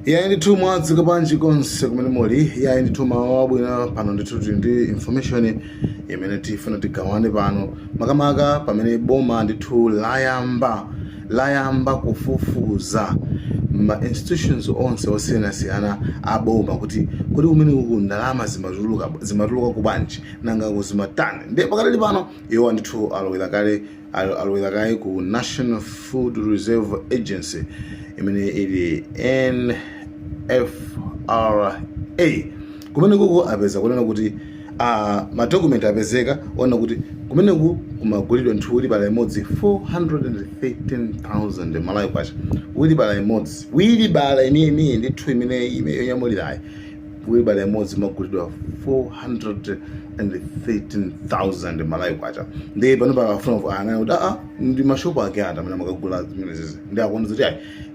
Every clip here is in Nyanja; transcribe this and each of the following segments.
Ya ndi tu mwadzi kapanji konse kumene muli. Ya ndi tu mawabwino pano ndithu ndi information imene tifuna tigawane pano. Makamaka pamene boma ndithu layamba kufufuza ma institutions onse osiyanasiyana aboma kuti kumene uku ndalama zimatuluka kubanji nanga kuzimatani. Ndiye pakali pano iwo ndithu alowera kale ku National Food Reserve Agency imene ili NFRA kumene kuko apeza kunena kuti madokumenti apezeka ona kuti kumeneku kumagulidwa nthu wilibala imodzi 413,000 malawi kwacha. Wilibala imodzi wilibala imene ndithu imene yonyamulirayi wilibala imodzi magulidwa 413,000 malawi kwacha. Ndi pano pafuna anayi kuti ndi mashopu ake ata amene makagula zimenezi ndi akuona kuti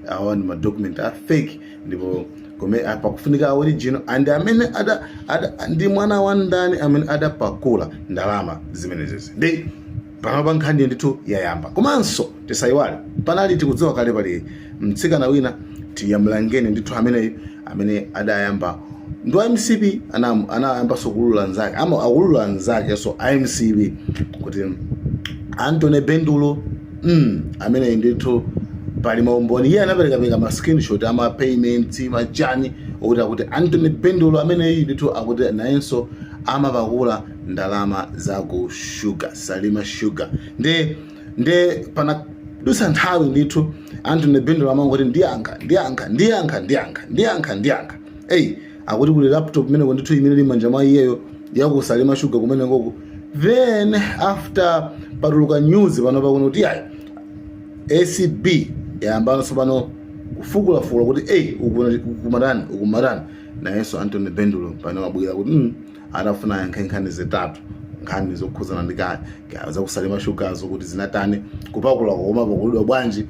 awa ndi madokumenti a fake ndipo pakufunika original and amene ndi mwana wa ndani amene adapakula ndalama zimenezi. Ndi pano pa nkhani ndithu yayamba. Komanso tisayiwale panali tikudziwa kale pali mtsikana wina tiyamulangeni ndithu amene adayamba ndi MCB anayamba sokulula nzake ama akulula nzake so MCB kuti Anthony Bendulo amene ndithu pali maumboni iye anapereka ma screenshot ama payment machani okuti Anthony Bendulo amene ndithu akuti nayenso amapakula ndalama za ku sugar Salima Sugar. Nde pana dusa nthawi ndithu Anthony Bendulo amangoti ndiyankha akuti kuli laptop imene ndithu imene ili manja mwa iyeyo yaku Salima Sugar kumene ngoko. Then after patuluka news pano pakuno kuti ACB yayambanso pano kufukula kuti ukumatani nayenso Anthony Bendulo pano wabwera kuti adafuna nkhani zitatu nkhani zokhuzana ndi za ku Salima Sugar zokuti zinatani kupakula koma pakulidwa bwanji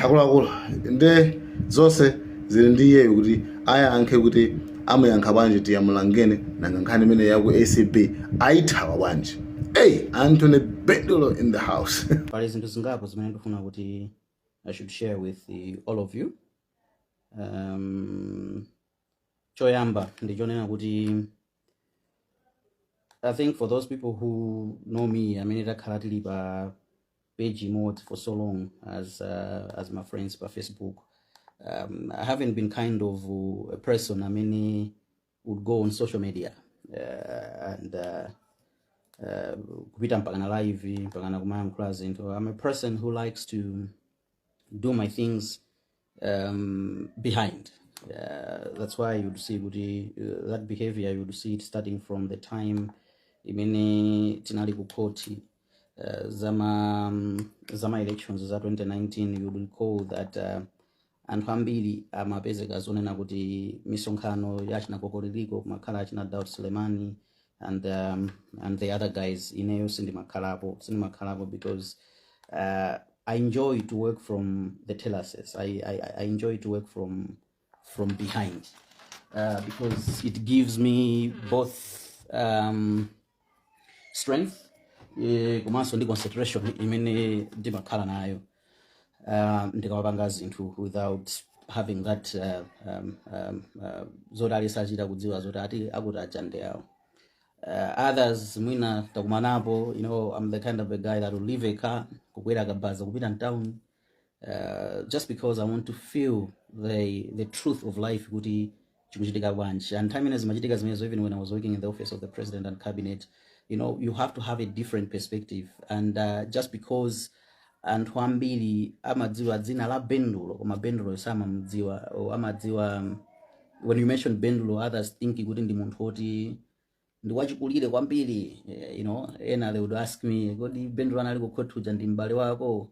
akuluakulu nde zonse zili ndi iyeyo kuti ayankhe kuti amayankha bwanji tiyamulangeni nanga nkhani imene yaku ACB ayithawa bwanji. Anthony Bendulo in the house. Pali zinthu zingapo zimene ndifuna kuti I should share with all of you. Choyamba ndichonena kuti I think for those people who know me, I mean ndakhala tili pa page mode for so long as my friends pa Facebook. I haven't been kind of a person I mean would go on social media and kupita mpakana live mpakana kumaya mklazi into. I'm a person who likes to do my things behind. That's why you would see that behavior, you would see it starting from the time imene tinali kukoti zama elections za 2019. You will recall that anthu ambiri amapezeka zonena kuti misonkhano yachina kokoliliko kumakhala achina Daud Sulemani and the other guys ineyo sindimakhalapo because I enjoy to work from the terraces. I enjoy to work from behind because it gives me both strength komanso ndi concentration imene ndimakhala nayo ndikamapanga zinthu without having that zoti alisachita kudziwa zoti ati akuti ajande yawo. Others mwina takumanapo, I'm the kind of a guy that will leave a car kubwera kabaza kupita town just because I want to feel the truth of life kuti chikuchitika bwanji. And time zimachitika zimenezo even when I was working in the office of the president and cabinet, you have to have a different perspective. And just because anthu ambiri amadziwa dzina la Bendulo koma Bendulo samamdziwa or amadziwa when you mention Bendulo others think kuti ndi munthu oti ndi wachikulire kwambiri, ena they would ask me kodi Bendulo anali kukhotuja ndi mbale wako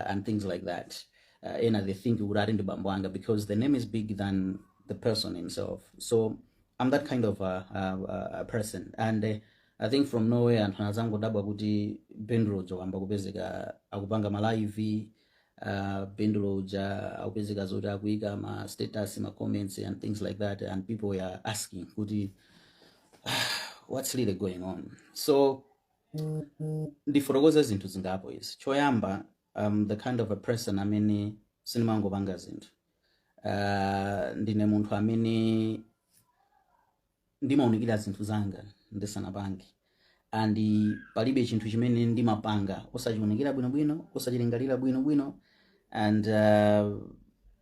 and things like that. Ena they think kuti ati ndi bambo anga because the name is big than the person himself. So I'm that kind of a person. And I think from nowhere anthu anazango dabwa kuti Bendulo jokamba kupezeka akupanga malaivi Bendulo ja akupezeka zoti akuika ma status ma comments and things like that, and people were asking kuti what's really going on. So ndifotokoza zinthu zingapo izi. Choyamba the kind of a person amene sinimangopanga zinthu ndine munthu amene ndimaunikira zinthu zanga ndisanapange, and palibe chinthu chimene ndimapanga osachiunikira bwinobwino, osachilingalira bwinobwino, and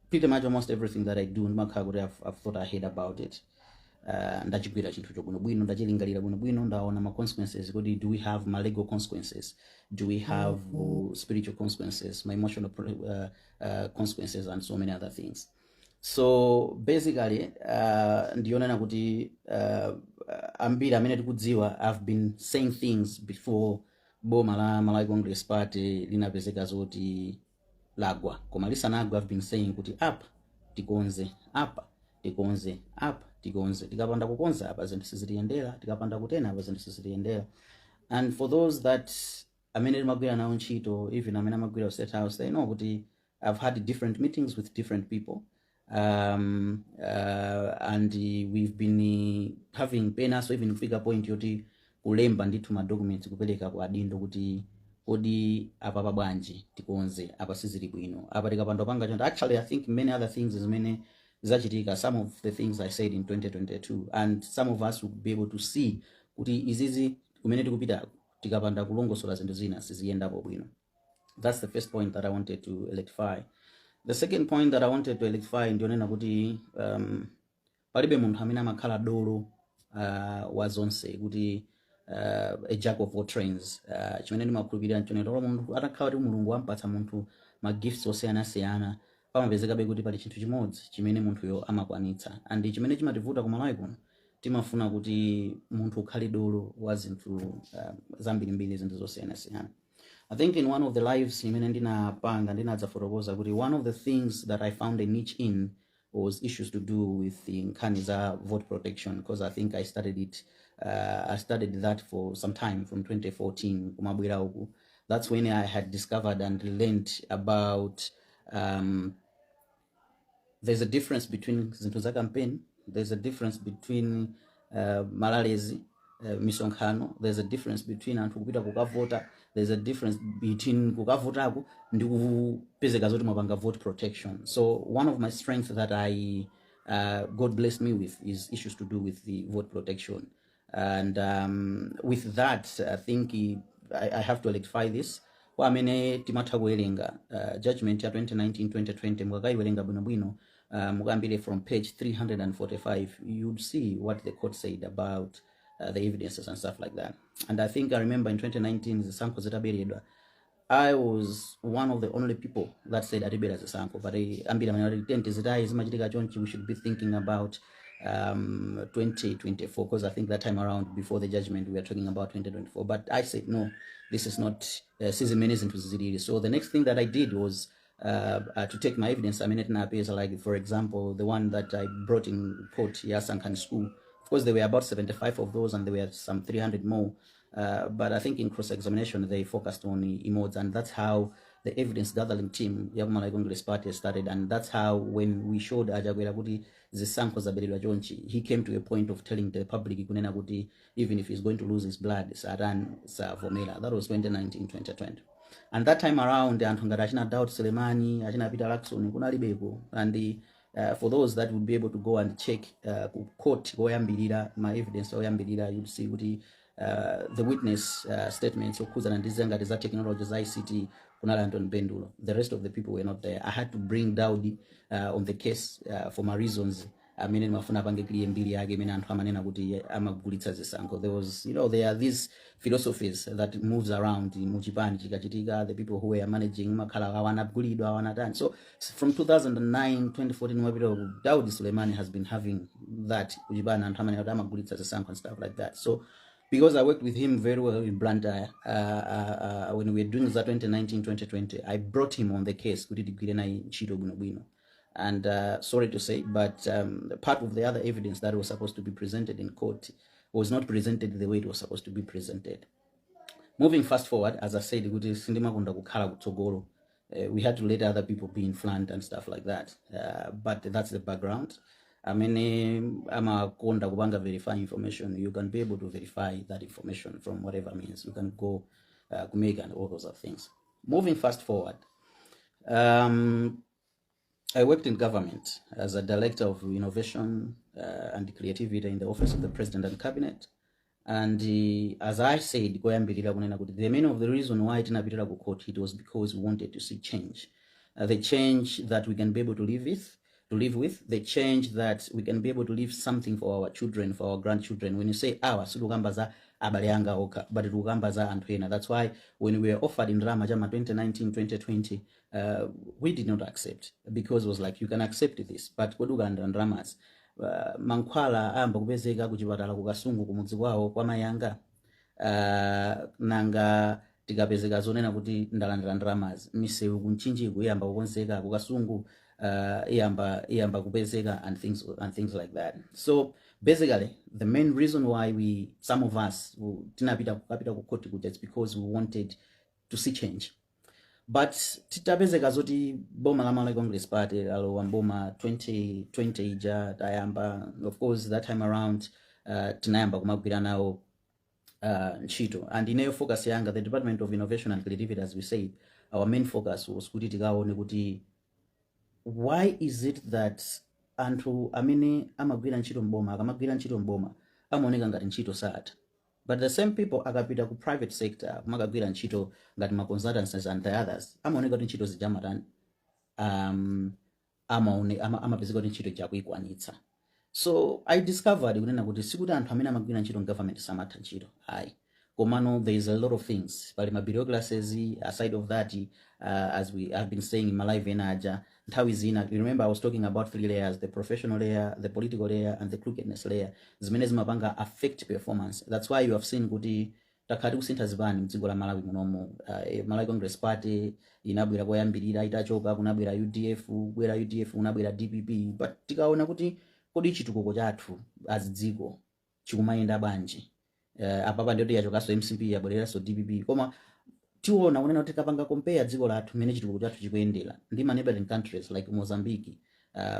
pretty much almost everything that I do ndimakhala kuti I've thought ahead about it. Ndachigwira chinthu chobwinobwino, ndachilingalira bwinobwino, ndaona ma consequences kuti do we have my legal consequences, do we have spiritual consequences, my emotional consequences, and so many other things. So basically ndionena kuti ambiri amene tikudziwa I've been saying things before boma la Malawi Congress Party linapezeka zoti lagwa, koma lisanagwa I've been saying kuti apa tikonze, apa tikonze, apa tikonze, tikapanda kukonza apa zinthu sizitiyendera, tikapanda kutena apa zinthu sizitiyendera. And for those that amene timagwira nawo ntchito, even amene amagwira State House, they know kuti I've had different meetings with different people, and we've been having pena, so even kufika point yoti kulemba ndithu ma documents kupeleka kwa adindo kuti kodi apa pabwanji tikonze, apa sizili bwino, apa tikapanda panga chonde. Actually I think many other things zimene zachitika, some of the things I said in 2022, and some of us will be able to see kuti izizi kumene tikupita tikapanda kulongosola zinthu zina siziyendapo bwino. That's the first point that I wanted to electrify. The second point that I wanted to electrify ndionena kuti palibe munthu amene amakhala dolo wa zonse, kuti a jack of all trades. Chimene ndimakhulupirira nchonena kuti munthu atakhala kuti Mulungu wampatsa munthu ma gifts osiyanasiyana, pamapezekabe kuti pali chinthu chimodzi chimene munthuyo amakwanitsa, and chimene chimativuta ku Malawi kuno timafuna kuti munthu ukhale dolo wa zinthu zambirimbiri, zinthu zosiyanasiyana. I think in one of the lives imene ndinapanga ndinadzafotokoza kuti one of the things that I found a niche in was issues to do with the nkhani za vote protection, because I think I studied that for some time from 2014 kumabwera uku. That's when I had discovered and learned about there's a difference between zinthu za campaign, there's a difference between malalezi, misonkhano, there's a difference between anthu kupita kukavota, there's a difference between kukavotako ndi kupezeka zoti mwapanga vote protection. So one of my strengths that I God blessed me with is issues to do with the vote protection, and with that I think I have to electrify this. Kwa amene timatha kuwerenga judgment ya 2019-2020 mukaiwerenga bwinobwino, mukambire from page 345, you'd see what the court said about the evidences and stuff like that. And I think I remember in 2019 zisankho zitaberedwa, I was one of the only people that said atibera zisankho, but ambira minority zitayi zimachitika chonchi, we should be thinking about 2024, because I think that time around before the judgment we were talking about 2024, but I said no, this is not so the next thing that I did was to take my evidence. I mean, it appears like, for example, the one that I brought in court, Yasankan School. Of course, there were about 75 of those, and there were some 300 more. But I think in cross-examination, they focused on emotes, and that's how the evidence gathering team, Malawi Congress Party, started. And that's how, when we showed Ajagwera kuti zisankho zaberedwa chonchi, he came to a point of telling the public kunena kuti even if he's going to lose his blood, saran sa formula. That was 2019-2020. And that time around, anthu ngati achina Doubt Selemani, achina Peter Lacson, kunalibeko. And for those that would be able to go and check court oyambirira, my evidence oyambirira, you'd see kuti the witness statements okuzana ndizenga za technology za ICT kunala Anton Bendulo. The rest of the people were not there. I had to bring Daudi on the case for my reasons. Amene mafuna pange clear mbili yake mena anthu amanena kuti amagulitsa zisankho. There was, there are these philosophies that moves around in muchipani chikachitika, the people who were managing makhala awana gulidwa awana done. So from 2009 2014 wapito Daudi Suleimani has been having that kujibana anthu amanena kuti amagulitsa zisankho and stuff like that. So because I worked with him very well in Blantyre, when we were doing that 2019-2020, I brought him on the case. And sorry to say, but part of the other evidence that was supposed to be presented in court was not presented the way it was supposed to be presented. Moving fast forward, as I said, we had to let other people be in front and stuff like that. But that's the background. I mean, I'm a konda kubanga verify information. You can be able to verify that information from whatever means. You can go Kumega and all those other things. Moving fast forward, I worked in government as a director of innovation and creativity in the office of the president and cabinet. And as I said, the main of the reason why tinapitira ku court, it was because we wanted to see change, the change that we can be able to live with, the change that we can be able to leave something for our children, for our grandchildren. When you say our, sulukambaza abalanga oka, but lukambaza antwena. That's why when we were offered in Rama Jama 2019, 2020, we did not accept, because it was like, you can accept this, but koduga and Ramas. Mankhwala amba kupezeka kuchipatala kukasungu kumudzi kwawo kwa mayanga, nanga tikapezeka zonena kuti ndalandira ndalamazi, misewu kunchinji kuyamba kukonzeka kukasungu, iyamba kupezeka and things like that. So basically the main reason why some of us tinapita ku court kuja, it's because we wanted to see change. But titapezeka zoti boma la Malawi Congress Party alo wamboma 2020 ija tayamba, of course that time around tinayamba kumagwira nawo ntchito, and ineyo focus yanga, the Department of Innovation and Creativity, as we said, our main focus was kuti tikaone kuti why is it that anthu amene amagwira ntchito mboma akamagwira ntchito mboma amaoneka ngati ntchito satha, but the same people akapita ku private sector kumagwira ntchito ngati ma consultancies and the others amaoneka kuti ntchito zijamatani, amapezeka kuti ntchito jakuyikwanitsa. So I discovered kunena kuti sikuti anthu amene amagwira ntchito government samatha ntchito, ayi, komano there is a lot of things, pali ma bureaucracies. Aside of that, as we have been saying in Malawi Venaja, nthawi zina, you remember I was talking about 3 layers, the professional layer, the political layer, and the crookedness layer. Zimene zimapanga affect performance. That's why you have seen kuti takhati kusintha zibani mdziko la Malawi munomo. Malawi Congress Party inabwera koyambirira itachoka, kunabwera UDF, bwera UDF, kunabwera DPP, but tikaona kuti kodi chitukuko chathu azidziko chikumayenda banji. Apapa ndio yachokaso MCP yabwereranso DPP, koma tiona kunena kuti kapanga compare dziko lathu mene chitukuko chathu chikuyendera ndi ma neighboring countries like Mozambique,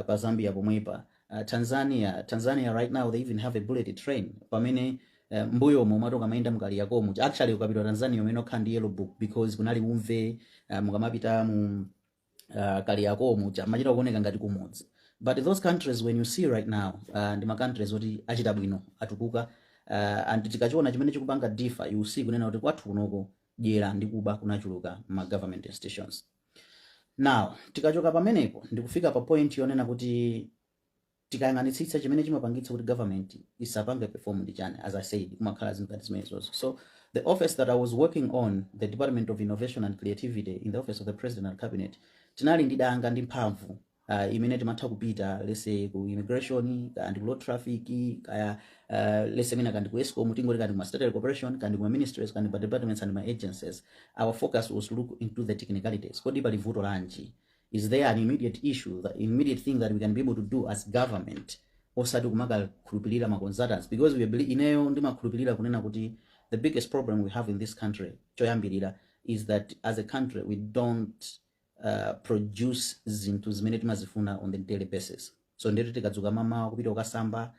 pa Zambia pomwepa, Tanzania right now they even have a bullet train pamene mbuyo momatoka mayenda mkali yakomo. Actually ukapita Tanzania umene okhandi yellow book because kunali umve mukamapita mu kali yakomo machita kuoneka ngati kumudzi. But those countries when you see right now, ndi ma countries oti achita bwino atukuka, and tikachiona chimene chikupanga differ, you see kunena kuti kwathu kunoko dyera ndi kuba kunachuluka ma government institutions. Now tikachoka pamenepo ndikufika pa point yonena kuti tikayang'anitsitsa chimene chimapangitsa kuti government isapange perform ndi chani. As I said, kumakhala zinthu ngati zimenezo. So the office that I was working on, the Department of Innovation and Creativity in the office of the President and Cabinet, tinali ndi danga ndi mphamvu imene timatha kupita lese ku immigration kandi ku road traffic kaya lese mina kandi ku ESCOM, tingoti kandi ku state corporation kandi ku ministries kandi pa departments and my agencies. Our focus was to look into the technicalities. Kodi pali vuto lanji? Is there an immediate issue, the immediate thing that we can be able to do as government, osati kumaka khulupirira ma consultants? Because we believe ineyo ndi makhulupirira kunena kuti the biggest problem we have in this country choyambirira is that as a country we don't produce zinthu zimene timazifuna on the daily basis. So ndeti tikadzuka mama kupita ukasamba,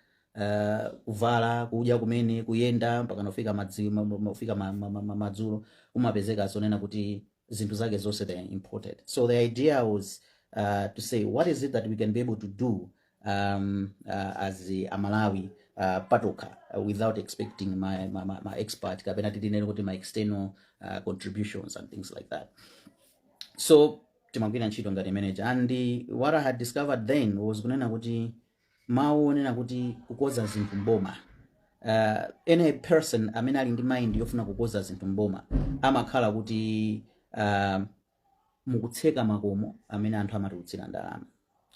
kuvala, kudya kumene, kuyenda mpaka nofika madzulo umapezeka zonena kuti zinthu zake zonse they are imported. So the idea was to say what is it that we can be able to do as a Malawi patoka without expecting my expert kapena tidinene kuti my external contributions and things like that. So timagwira ntchito ngati manager, and what I had discovered then was kunena kuti maonena kuti kukoza zinthu mboma, any person amene ali ndi mind yofuna kukoza zinthu mboma amakhala kuti mukutseka makomo amene anthu amatulutsira ndalama.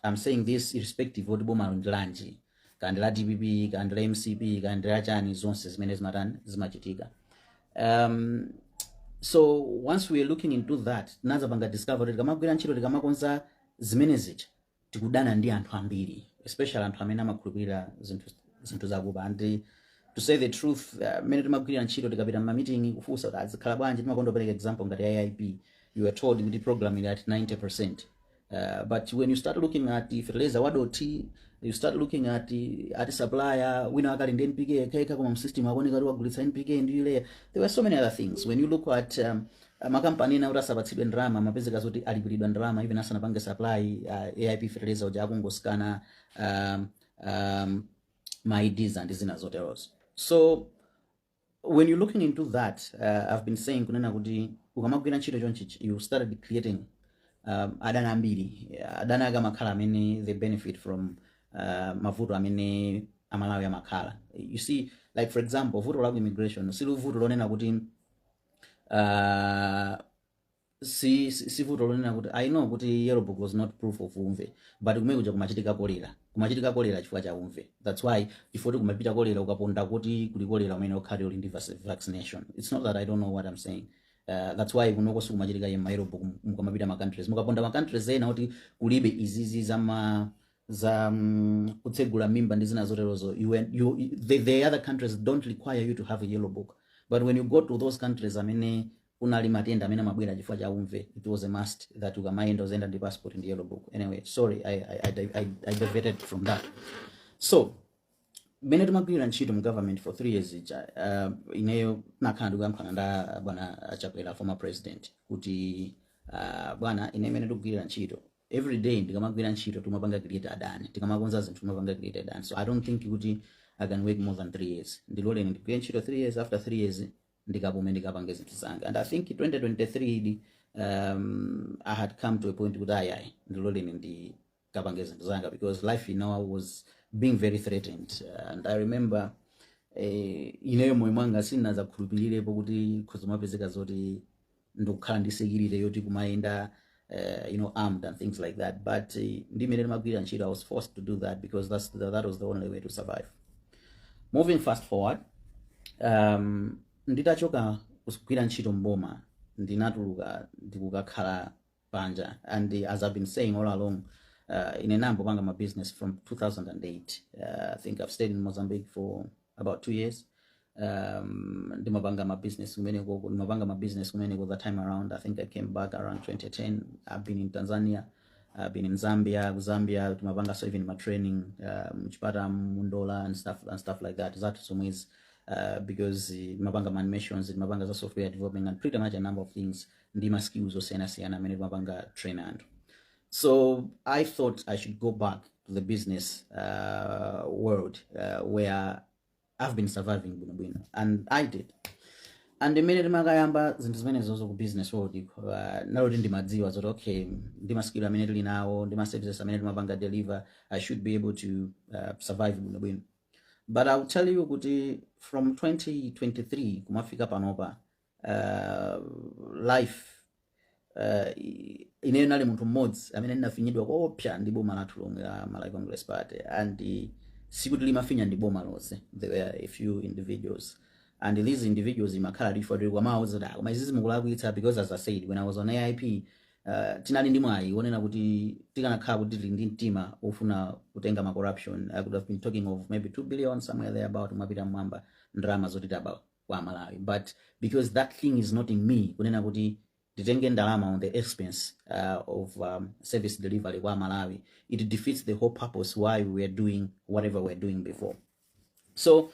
I'm saying this irrespective of boma lanji, kandi la DPP, kandi la MCP, kandi la chani, zonse zimene zimachitika. So once we are looking into that, naza banga discover tikamagwira ntchito tikamakonza zimene zicha tikudana ndi anthu ambiri, especially anthu amene amakhulupirira zinthu zakuba. And to say the truth, mene timagwira ntchito tikapita ma meeting kufusa kuti azikhala bwanji, timakonda kupereka example ngati AIB. You are told with the program is at 90%. But when you start looking at the fertilizer wadoti, you start looking at the supplier, wina akali ndi NPK keka koma system akoneka wagulitsa NPK ndi ile. There were so many other things. When you look at makampani na utasabatsidwe ndrama mapezeka zoti alipilidwa ndrama even asanapange supply AIP fertilizer uja akungoskana my IDs and zina zoterozo. So when you're looking into that, I've been saying kunena kuti ukamagwira ntchito chonchichi you started creating adana ambiri adana aga makhala amene they benefit from mavuto amene amalawi amakhala. You see, like for example, vuto la immigration sili vuto lonena kuti si vuto lonena kuti I know kuti yellow book was not proof of umve, but kumekuja kumachitika kolera chifukwa cha umve. That's why before kumapita kolera ukaponda kuti kuli kolera umene okhali uli ndi vaccination. It's not that I don't know what I'm saying. That's why kunoko sikumachitika yema yellow book mukamapita ma countries mukaponda ma countries ena kuti kulibe izizi za kutsegula mimba ndi zina zoterozo. The other countries don't require you to have a yellow book, but when you go to those countries amene kunali matenda amene mabwera chifukwa cha umve, it was a must that ukamaenda uzenda ndi passport in the yellow book. Anyway, sorry, I diverted from that. So mene timagwira ntchito mu government for 3 years ineyo nakhala ndikuyankhana nda bwana Chakwera former president kuti bwana ine mene tikugwira ntchito every day ndikamagwira ntchito tumapanga create adani tikamakonza zinthu tumapanga create adani. So I don't think kuti I can work more than 3 years. Ndilole ndigwira ntchito 3 years, after 3 years ndikapume ndikapanga zinthu zanga. And I think 2023 I had come to a point kuti ayi ndilole ndikapanga zinthu zanga because life now was being very threatened. And I remember ineyo moyo mwanga sinaza kukhulupirirepo kuti khuzimapezeka zoti ndikukhala ndisekirire yoti kumayenda armed and things like that. But ndimene ndimagwira ntchito I was forced to do that because that was the only way to survive. Moving fast forward, nditachoka kugwira ntchito mboma ndinatuluka ndikukakhala panja. And as I've been saying all along, in a number of my business from 2008. I think I've stayed in Mozambique for about 2 years. Ndimabanga my business that time around. I think I came back around 2010. I've been in Tanzania. I've been in Zambia. Ndimabanga so even my training, Mchipata, Mundola and stuff like that. That some ways because Mabanga animations, Mabanga software development and pretty much a number of things. Ndima skills or siana many Mabanga trainer. So I thought I should go back to the business world where I've been surviving, and I did. And the minute magayamba zintu zimene zozo ku business world nalo ndimadziwa zoti okay ndima skill ameneli nawo ndima services ameneli mabanga deliver, I should be able to survive bwino. But I'll tell you kuti from 2023 kumafika panopa life ineyo nali munthu mmodzi amene ndinafinyidwa kopya ndi boma lathu lomwe la Malawi Congress Party, and sikuti limafinya ndi boma lonse. There were a few individuals, and these individuals imakhala lifodwe kwa mauzo da koma izizi mukulakwitsa because as I said when I was on AIP tinali ndi mwayi wonena kuti tikanakhala kuti tili ndi mtima ofuna kutenga ma corruption. I could have been talking of maybe 2 billion somewhere there about mapita mwamba ndrama zotitaba kwa Malawi, but because that thing is not in me kunena kuti ditenge ndalama on the expense of service delivery kwa Malawi, it defeats the whole purpose why we are doing whatever we are doing before. So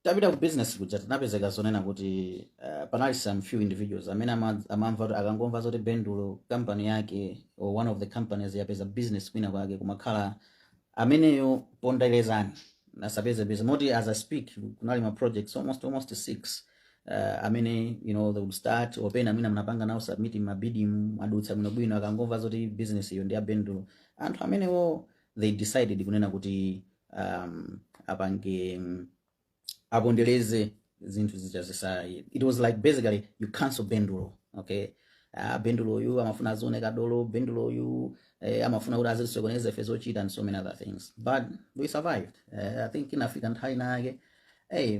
tapita ku business kuja tinapezeka zonena kuti panali some few individuals amene amamva akangomva zoti Bendulo company yake or one of the companies yapeza business kwina kwake kumakhala ameneyo ponderezani nasapeza business moti. As I speak kunali ma projects almost 6 amene they would start opena mina mnapanga now submitting mabidi madutsa bwino akangomva zoti business iyo ndi ya Bendulo anthu amenewo they decided kunena kuti apange apondereze zinthu zija. It was like basically you cancel Bendulo, okay? Bendulo you amafuna zone kadolo, Bendulo you amafuna kuti azisokoneza fezo cheat and so many other things, but we survived. I think in African time nage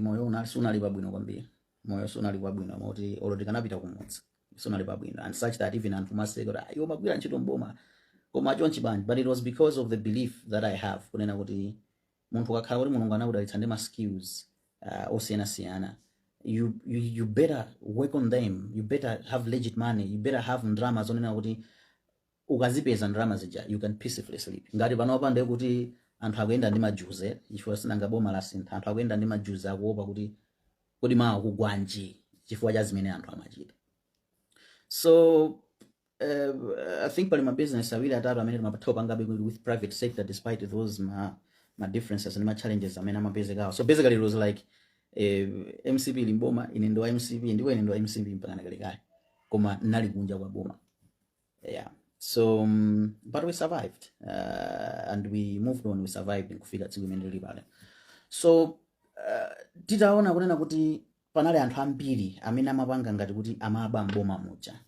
moyo unali bwino kwambiri. Moyo sunali bwino moti olodi kanapita kumutsa sunali bwino, and such that even anthu maseko yo magwira ntchito mboma koma chonchi band. But it was because of the belief that I have kunena kuti munthu akakhala kuti mulungu anakudalitsa ndi ma skills osiyana. You better work on them, you better have legit money, you better have ndrama zonena kuti ukazipeza ndrama zija you can peacefully sleep. Ngati panopa ndiye kuti anthu akuyenda ndi majuze chifukwa sinanga boma la sintha, anthu akuyenda ndi majuze akuopa kuti kodi mawa kugwanji chifukwa cha zimene anthu amachita. So I think pali business awiri atatu amene timapanga with private sector despite those my differences and my challenges amene amapezekawo. So basically it was like MCP limboma ine ndo MCP ndipo ine ndo MCP mpaka nakalekale koma nali kunja kwa boma. Yeah. So but we survived and we moved on. We survived nkufika tsiku limene lili pale. So titaona kunena kuti panali anthu ambiri amene amapanga ngati kuti amaba mboma muja.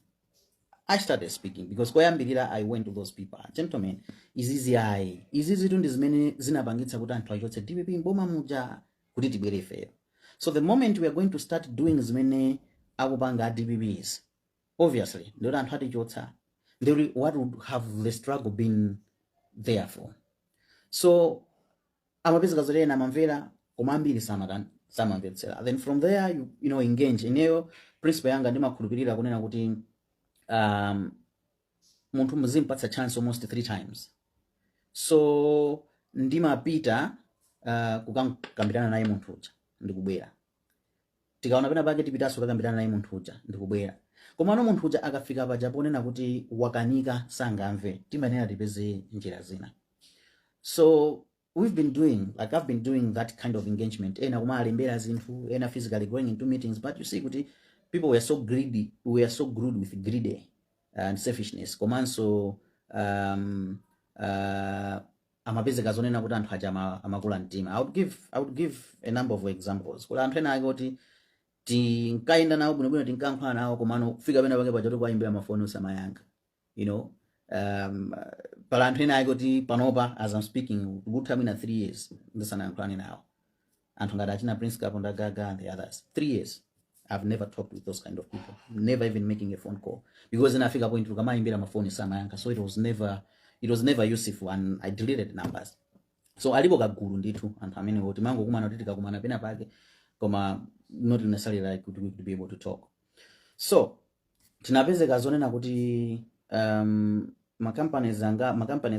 I started speaking because koyambirira I went to those people. Gentlemen, izi zitu ndi zimene zinapangitsa kuti anthu achotse DPP mboma muja kuti tibwere ifeyo. So the moment we are going to start doing zimene akupanga DPPs, obviously ndikuti anthu atichotsa, what would have the struggle been there for? So amapezeka zolena amamvera koma ambiri samamvetsera. Then from there you know engage. Ineyo principle yanga ndimakhulupirira kunena kuti munthu muzimpatsa chance almost 3 times. So ndimapita kukambirana naye munthu uja ndikubwera. Tikaona pena pake tipitaso kukambirana naye munthu uja ndikubwera. Koma no munthu uja akafika paja ponena kuti wakanika sangamve, timanena tipeze njira zina. So we've been doing, like I've been doing that kind of engagement. Ena kumalembera zinthu, ena physically going into meetings, but you see kuti people were so greedy, we were so good with greed and selfishness. Komanso amapezeka zonena kuti anthu aja amakula mtima. I would give a number of examples. Kula anthu ena akoti tinkaenda nawo bwinobwino tinkankhala nawo komano kufika pena pake paja kuti kwayimbira mafoni usamayanga. You know, pala anthu ena akoti panopa as I'm speaking kuthamina 3 years ndisanayankhulane nawo. Anthu ngati achina Prince Kaponda Gaga and the others. 3 years. I've never talked with those kind of people, never even making a phone call, because in Africa point tukamayimbira mafoni samayanga, so it was never useful, and I deleted numbers. So alipo kagulu ndithu anthu amene oti mango kumana kuti tikakumana pena pake koma not necessarily like we could be able to talk. So tinapezeka zonena kuti my companies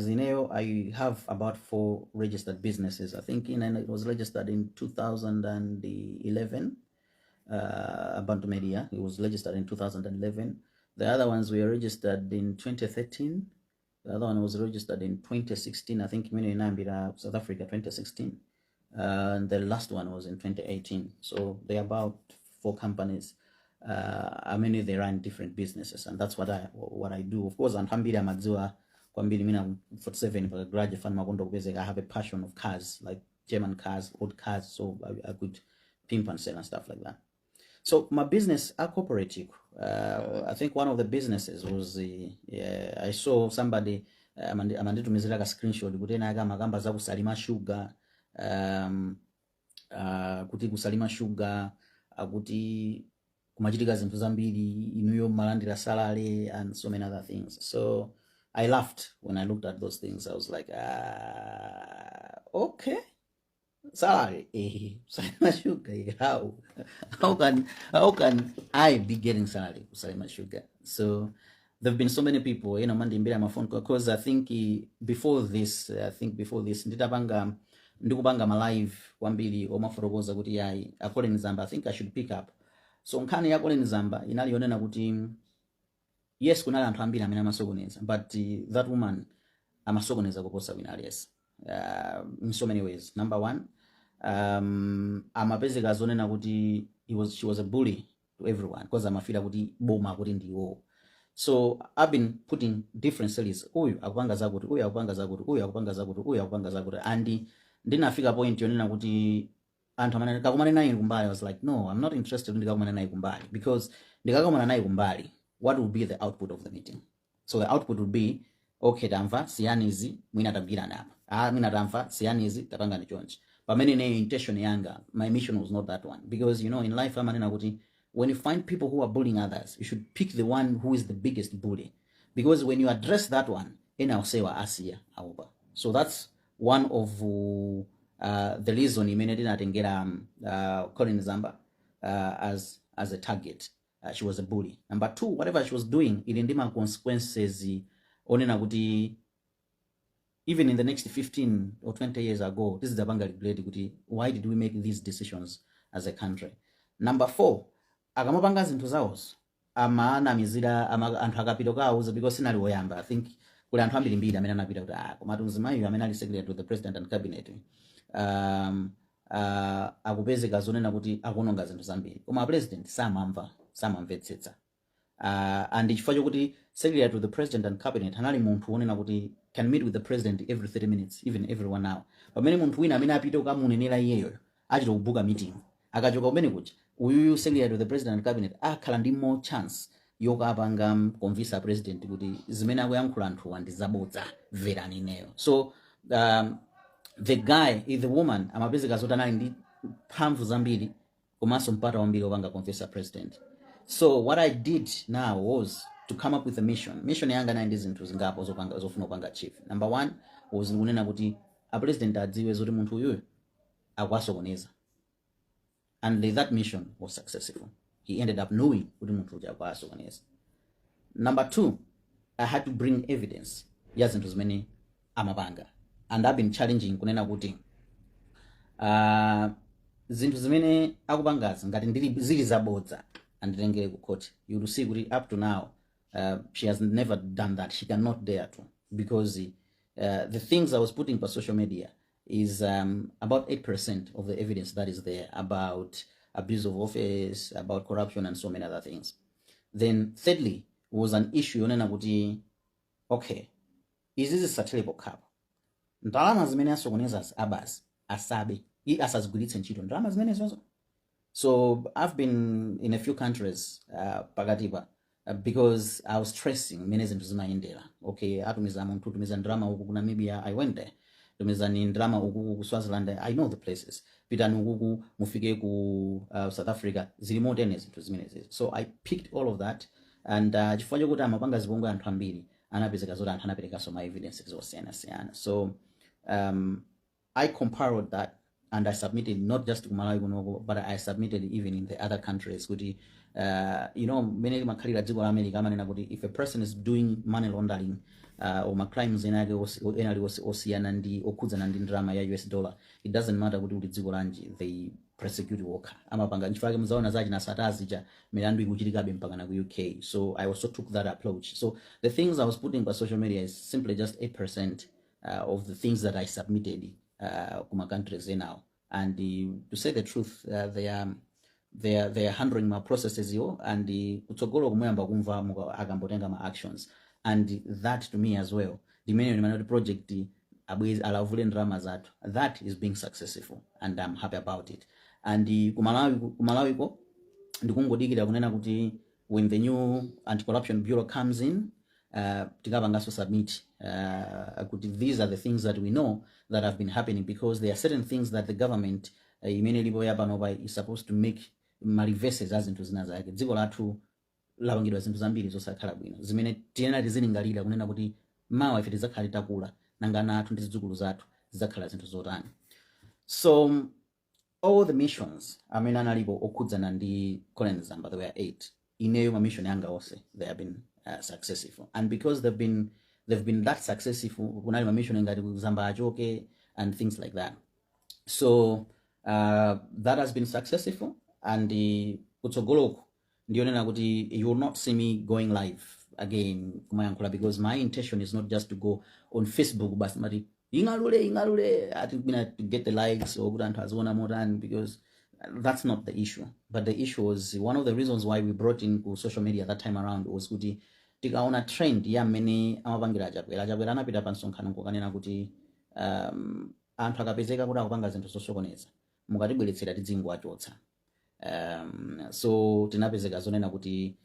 ineyo I have about 4 registered businesses. I think it was registered in 2011. Abantu Media, it was registered in 2011. The other ones were registered in 2013. The other one was registered in 2016. I think Nambira, South Africa, 2016. And the last one was in 2018. So they're about 4 companies. I mean, they run different businesses, and that's what I do. Of course, Antambira Madziwa, Kwambili Mina 47, but graduate fan Magondo Bezek, I have a passion of cars, like German cars, old cars, so I could pimp and sell and stuff like that. So my business, a cooperative. I think one of the businesses was I saw somebody amandito mizira ka screenshot kuti naga magamba za kusalima sugar, kuti kusalima sugar, kuti kumachitika zinthu zambiri inuyo malandira salary and so many other things. So I laughed when I looked at those things. I was like, okay. Salary, Salima Sugar. How can I be getting salary for Salima Sugar? So there've been so many people, you know, mandimbira my phone call, because I think before this, ndikubanga ma live wambili omaforogoza kuti yai akole nizamba. I think I should pick up. So nkhani yakole nizamba inalionena kuti yes kunali anthu ambiri amene amasokoneza, but that woman amasokoneza kuposa winali, yes. In so many ways. Number one, amapezeka zonena kuti she was a bully to everyone, because amafira kuti boma kuti ndiwo. So I've been putting different series. Uyu akupanga zakuti, uyu akupanga zakuti, uyu akupanga zakuti, uyu akupanga zakuti, and ndinafika point yonena kuti anthu amene kakumana naye kumbali. I was like, no, I'm not interested ndikakumana naye kumbali, because ndikakumana naye kumbali, what would be the output of the meeting? So the output would be, okay, tamva siyanizi mwina tabwirana apa, mwina tamva siyanizi tapanga ni chonchi. But many intention yanga, my mission was not that one, because you know in life amanena kuti when you find people who are bullying others, you should pick the one who is the biggest bully, because when you address that one, ena usewa asia aupa. So that's one of the reason imene tinatengera Colin Zamba as a target. She was a bully. Number 2, whatever she was doing, ilindima consequences onena kuti even in the next 15 or 20 years ago, this is the banga regret kuti why did we make these decisions as a country. Number 4, akamapanga zinthu zawos amanamizira anthu akapita kawuza because sinali woyamba. I think kuli anthu ambirimbiri amene anapita kuti komatu mzimayi amene ali secretary to the president and cabinet akupezeka zonena kuti akuononga zinthu zambiri, koma president samamvetsetsa. And chifukwa chokuti secretary to the president and cabinet anali munthu wonena kuti can meet with the president every 30 minutes, even every 1 hour. Pamene munthu wina amene apita kukamunenera iyeyo achita kubuka meeting, akachoka kumene kuja uyuyu secretary to the president and cabinet akhala ndi more chance yokapanga convince president kuti zimene akuyankhula anthuwa ndi zabodza, verani ineyo. So the guy, the woman amapezeka zoti anali ndi mphamvu zambiri komanso mpata wambiri opanga convince president. So what I did now was to come up with a mission yanga nayi ndi zinthu zingapo zofuna kupanga chief. Number 1 was kunena kuti a president adziwe zoti munthu uyuyo akwasokoneza, and that mission was successful. He ended up knowing kuti munthu uja akwasokoneza. Number 2, I had to bring evidence ya zinthu zimene amapanga, and I've been challenging kunena kuti zinthu zimene akupangazi ngati zili zabodza anditengere ku court. You will see kuti up to now she has never done that. She cannot dare to, because the things I was putting for social media is about 8% of the evidence that is there about abuse of office, about corruption, and so many other things. Then thirdly was an issue yonena kuti okay, is this a satirical cap? Ndalama zimene asokoneza abasi asabe asazigulitse ntchito ndalama zimene zozo. So I've been in a few countries pakatipa because I was stressing mene zinthu zimayendera. Okay, atumiza munthu tumiza ndrama uku ku Namibia, I went there. Tumiza ni ndrama uku ku Swaziland, I know the places. Pitani uku mufike ku South Africa, zili motene zinthu zimene zizi. So I picked all of that, and chifukwa chokuti amapanga zibongo anthu ambiri anapezeka zoti anthu anapereka so my evidence zosiyana. So I compared that, and I submitted not just to Malawi kunoku, but I submitted even in the other countries. Kuti, many makhalira dziko la America amanena kuti if a person is doing money laundering or crimes enake osiyana ndi okhudzana ndi ndrama ya US dollar, it doesn't matter kuti uli dziko lanji, they prosecute worker. Amapanga nchifake mzaona zaji na satazi cha milandu ikuchitikabe mpaka na ku UK. So I also took that approach. So the things I was putting on social media is simply just 8% of the things that I submitted kuma countries now. And to say the truth, they are handling my processes here, and kutsogolo kumuyamba kumva akambotenga my actions, and that to me as well, the many project alavule ndrama zatu, that is being successful, and I'm happy about it. And kumalawi ko ndikungodikira kunena kuti when the new anti-corruption bureau comes in, tikapangaso submit kuti these are the things that we know that have been happening, because there are certain things that the government immediately is supposed to make reverses as into zina zake. Dziko lathu lawangidwa zinthu zambiri zosakhala bwino zimene tiyena tizilingalira kunena kuti mawa ife tizakhala takula nangana athu ndi zidzukulu zathu zizakhala zinthu zotani. So all the missions amene analipo okhudzana ndi Colonel Zamba, there were 8. Ineyo ma mission yanga onse they have been successful, and because they've been that successful, kunali ma mission ngati Zamba achoke and things like that. So that has been successful, and kutsogoloko ndionena kuti you will not see me going live again kumayankhula, because my intention is not just to go on Facebook but mati ingalule ati bina to get the likes or kuti anthu aziona motani, because that's not the issue. But the issue was one of the reasons why we brought in social media that time around was kuti tikaona trend ya mene amapangira ajabwera anapita pa msonkhano kukanena kuti anthu akapezeka kuti akupanga zinthu zosokoneza mukatibweretsera tidzingo achotsa. So tinapezeka zonena kuti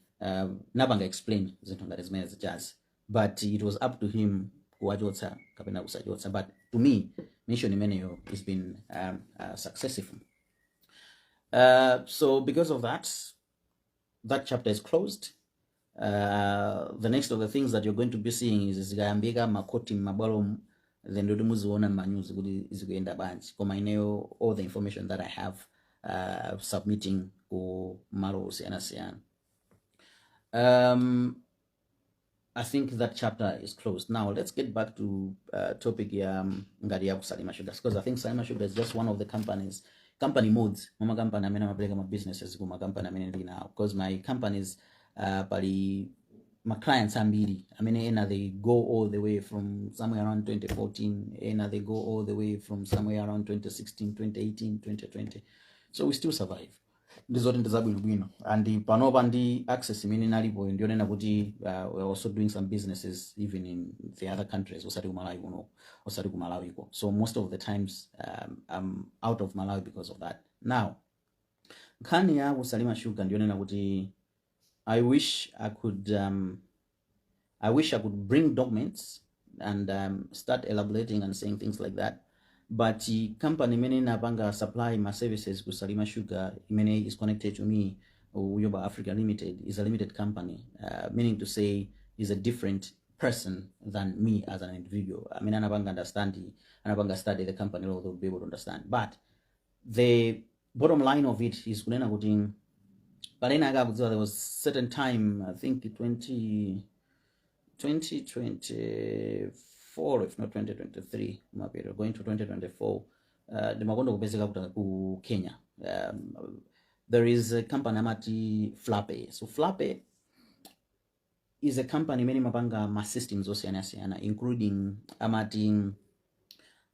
napanga explain zinthu ngati zimene zichazi, but it was up to him kuwachotsa kapena kusachotsa. But to me mission imeneyo has been successful. So because of that chapter is closed. The next of the things that you're going to be seeing is zikayambika makoti mabwalo, then ndoti muziona manyuzi kuti zikuyenda banji, koma ineyo all the information that I have submitting ku malo osiyana. I think that chapter is closed. Now let's get back to topic ya ngati ya kusalima sugar, because I think Salima Sugar is just one of the company modes. Mama company amene amapeleka ma businesses kuma company amene ndi now, because my companies pali my clients ambiri. I mean, ena they go all the way from somewhere around 2014, ena they go all the way from somewhere around 2016, 2018, 2020. So we still survive. Ndizoti ndizabwino bwino, and panopa ndi access imene nalipo ndionena kuti we're also doing some businesses even in the other countries, osati ku Malawi kuno, osati ku Malawi ko. So most of the times I'm out of Malawi because of that. Now nkhani ya kusalima sugar ndionena kuti I wish I could bring documents and start elaborating and saying things like that. But the company mene napanga supply my services ku Salima Sugar mene is connected to me, Uyoba Africa Limited, is a limited company, meaning to say is a different person than me as an individual. I mean, anabanga study the company, or they'll be able to understand. But the bottom line of it is kunena kuti there was certain time, I think 2024, if not 2023, going to 2024, ndimakonda kupezeka ku Kenya. There is a company amati Flape. So Flape is a company many mapanga ma systems osiyana, including amati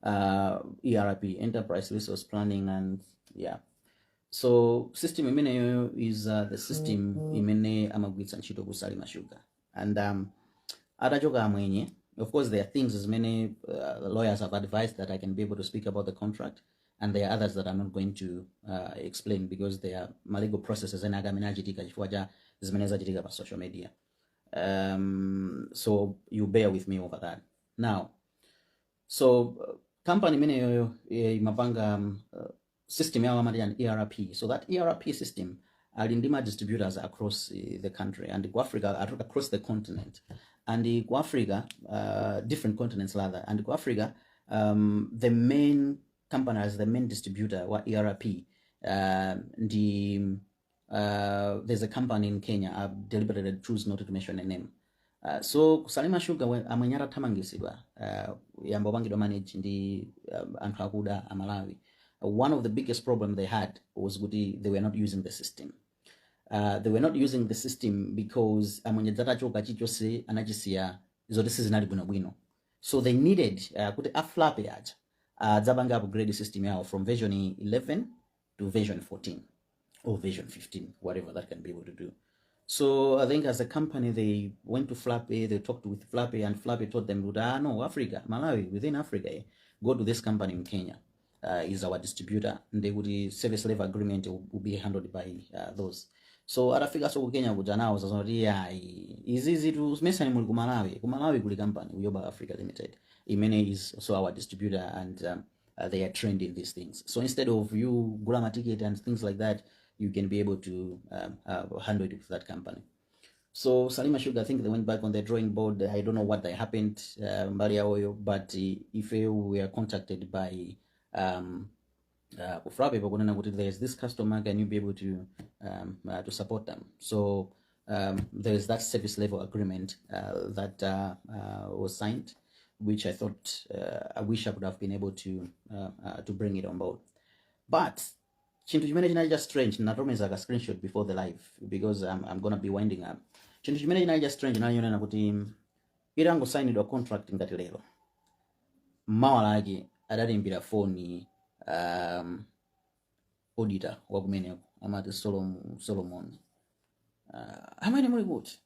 ERP, Enterprise Resource Planning, and yeah. So system imene is the system imene amagwitsa ntchito ku Salima Sugar. And atachoka amwenye, of course there are things as many lawyers have advised that I can be able to speak about the contract, and there are others that I'm not going to explain because they are legal processes and agaminajitika chifukwa cha zimene zachitika pa social media. So you bear with me over that. Now, so company imene yoyo mapanga system yawo amati an ERP. So that ERP system alindima distributors across the country and Africa, across the continent. And Africa, different continents rather. And Africa, the main company as the main distributor wa ERP. There's a company in Kenya. I've deliberately choose not to mention a name. So Salima Sugar amanyara tamangisidwa yamba bangidwa manage ndi anthu akuda Malawi. One of the biggest problem they had was they were not using the system. They were not using the system because so they needed kuti aflape aja dzabanga upgrade system yawo from version 11 to version 14 or version 15, whatever that can be able to do. So I think as a company they went to Flape, they talked with Flape, and Flape told them, no, Africa, Malawi, within Africa, go to this company in Kenya. Is our distributor, and they would service level agreement will be handled by those. So arafika so Kenya kuja nao sasa is easy to mesa ni ku Malawi kuli company Uyoba Africa Limited. Imene is also our distributor, and they are trained in these things. So instead of you gula ticket and things like that, you can be able to handle it with that company. So Salima Sugar, I think they went back on their drawing board. I don't know what they happened, but if we were contacted by there's this customer, can you be able to support them? So there's that service level agreement that was signed, which I thought I wish I would have been able to bring it on board. But chintu chimene chinali just strange, natomeza ka screenshot before the live because I'm gonna be winding up. Chintu chimene chinali just strange nayonena kuti irango signed a contract ngati lero mawala ake adalimbira phone auditor wakumeneko amati Solomon amene muli kuti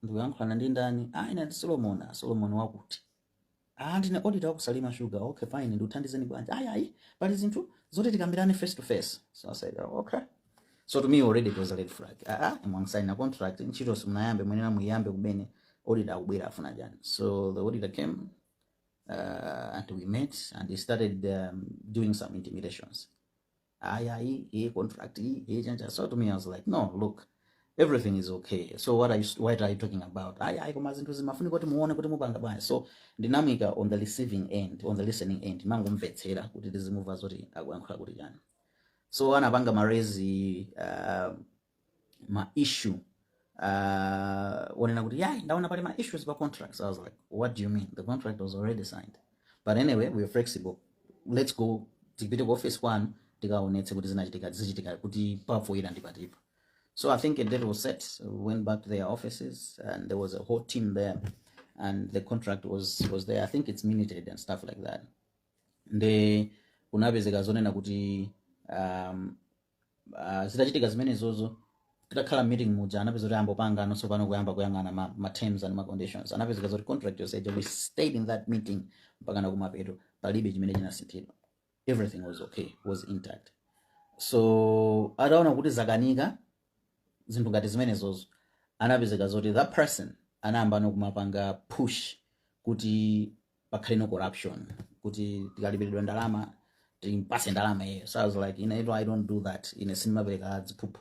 ndikuyankhulana ndi ndani ina ndi Solomon wakuti ndine auditor wa ku Salima Sugar. Okay, fine, ndikuthandizeni bwanji ayi pali zinthu zoti tikambirane face to face. So I said, okay. So to me already it was a red flag. Among sign a contract ntchito simunayambe mwenena muyambe kumene auditor akubwera afuna jani. So the auditor came and we met, and he started doing some intimidations. Contract. So to me, I was like, no, look, everything is okay. So what are you talking about? So dynamic on the receiving end, on the listening end, so anapanga marezi ma issue wanena kuti ndaona pale ma issues ba contracts. I was like, what do you mean? The contract was already signed. But anyway, we are flexible. Let's go tipite ku office one tikaonetse kuti zinachitika kuti pafoira ndipatipo. So I think a date was set. We went back to their offices, and there was a whole team there, and the contract was there. I think it's minuted and stuff like that. Nde kunapezeka zonena kuti zitachitika zimenezozo titakhala meeting muja anapeza kuti ambopanga tsopano kuyamba kuyang'ana ma terms and ma conditions. Anapezeka zoti contract yoseja we stayed in that meeting mpaka kumapeto palibe chimene chinasinthidwa. Everything was okay, was intact. So adaona kuti zakanika zinthu ngati zimenezozo, anapezeka zoti that person anayamba nokumapanga push kuti pakhale no corruption, kuti tikalipiridwa ndalama timpase ndalama iyo. So I was like, I don't do that. Simapereka ziphuphu.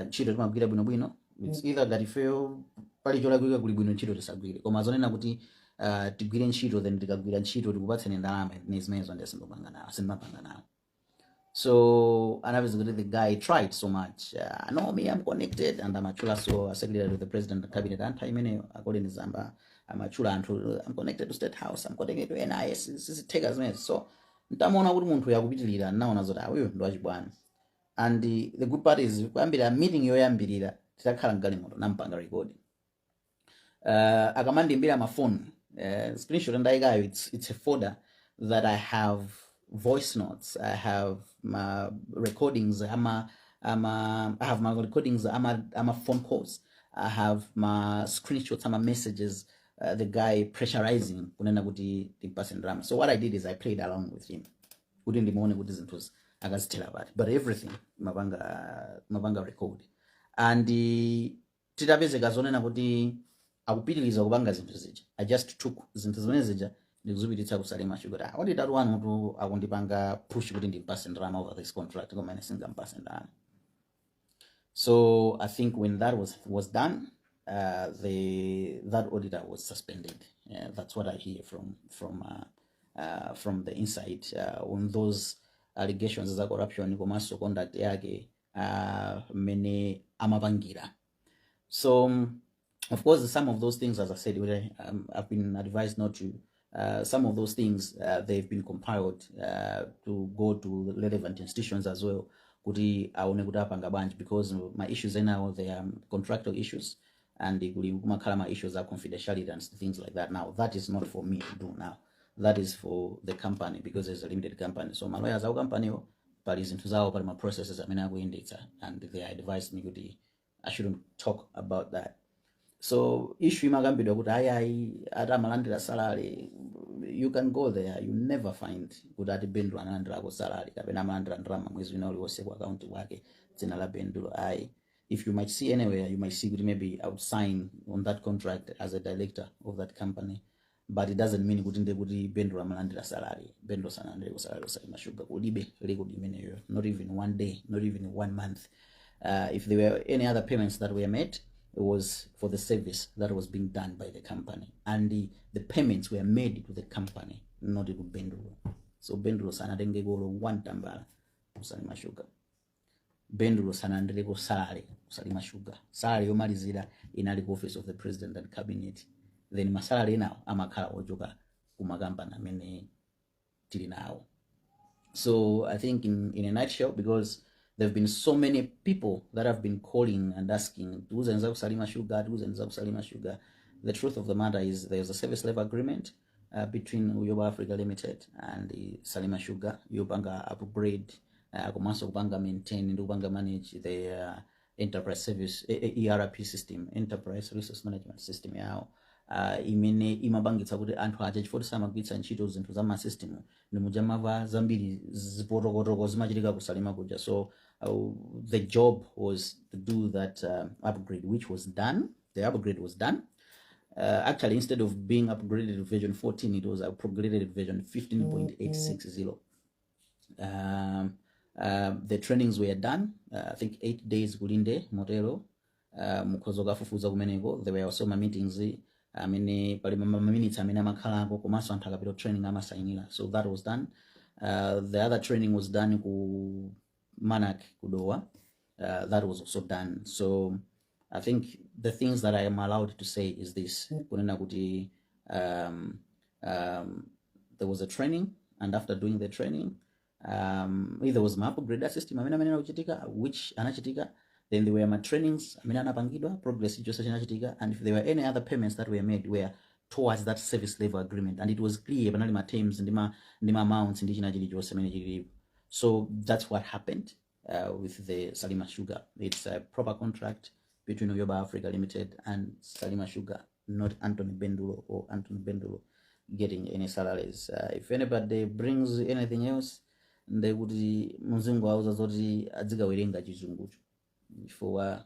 Ntchito timagwira bwinobwino. It's either that ifeyo pali cholakwika kuli bwino ntchito tisagwire, koma zonena kuti tigwire ntchito then tikagwira ntchito tikupatseni ndalama zimenezo ndi simbapanga nawo. So anapezeka kuti the guy tried so much. No, me, I'm connected, and amachula so a secretary to the president and cabinet and time according to Zamba, amachula and I'm connected to State House, I'm connected to NIS, this is take as well. So ntamona kuti munthu yakupitilira naona zoti uyo ndo achibwana. And the good part is kuyambira meeting yoyambirira titakhala mgalimoto nampanga recording. Akamandimbira ma phone, screenshot ndayikayo, it's a folder that I have voice notes, I have my recordings, I have my recordings, my phone calls, I have my screenshots, my messages, the guy pressurizing kunena kuti timpase drama. So what I did is I played along with him. Kuti ndimuone kuti zinthu akazithela about, but everything mabanga record. And titapezeka zonena kuti akupitiliza kubanga zinthu zija. I just took zinthu zimene zija ndikuzipititsa kusalima sugar. What did that one mutu akundipanga push kuti ndimpase drama over this contract koma ine singampase drama. So I think when that was done, that auditor was suspended. That's what I hear from the inside on those allegations za corruption komanso conduct yake mene amapangira. So of course some of those things, as I said, I've been advised not to. Some of those things they've been compiled to go to relevant institutions as well. Kuti aone kuti apanga banji, because my issues now, they are contractual issues, and my issues are confidentiality and things like that. Now that is not for me to do now. That is for the company, because it's a limited company. So my lawyers are company, but is into my processes. I mean, I go in data, and they advised me kuti I shouldn't talk about that. So issue magambidwa kuti ayi ata malandira salary, you can go there, you never find kuti ati Bendulo analandira ko salary kapena malandira ndalama mwezi wina uliwonse ku account wake dzina la Bendulo. If you might see anywhere, you might see kuti maybe I would sign on that contract as a director of that company, but it doesn't mean kuti Bendulo amalandira salary. Bendulo sanalandira ko salary osalima sugar, kulibe record imeneyo, not even one day, not even 1 month. If there were any other payments that were made, it was for the service that was being done by the company, and the payments were made to the company, not to Bendulo. So Bendulo sanatenge golo 1 tambala kusalima sugar. Bendulo sanandire ko salary kusalima sugar. Salary yomalizira inali ku office of the president and cabinet. Then masalary now amakhala ojoka kumakampani amene tili nawo. So I think in a nutshell, because there have been so many people that have been calling and asking, tuzenza kusalima sugar. The truth of the matter is there's a service level agreement between Uyoba Africa Limited and the Salima Sugar. Yobanga upgrade, komanso kubanga maintain, ndubanga manage the enterprise service ERP system, enterprise resource management system yao. Imene imabangitsa kuti anthu aja chifukwa samagwiritsa ntchito zinthu za masystem nimujamava zambiri zipotokotoko zimachitika kusalima kuja. So the job was to do that upgrade, which was done. The upgrade was done. Actually, instead of being upgraded to version 14, it was upgraded to version 15.860. The trainings were done. I think 8 days kulinde motero mukozoga fufuza kumeneko. There were also my meetings. I mean, pali minutes amene amakhalako komanso anthu akapita training amasainira. So that was done. The other training was done ku Manak Kudowa. That was also done. So I think the things that I am allowed to say is this. There was a training, and after doing the training, there was my upgrade system which anachitika. then there were my trainings amene anapangidwa, progress ichonse chinachitika, and if there were any other payments that were made were towards that service level agreement, and it was clear panali ma terms ndi ma amounts ndi china chilichonse amene chilipo. So that's what happened with the Salima Sugar. It's a proper contract between Yayamba Africa Limited and Salima Sugar, not Anthony Bendulo or Anthony Bendulo getting any salaries. If anybody brings anything else, they would muzungu auza zoti adzigawerenga chizungucho. For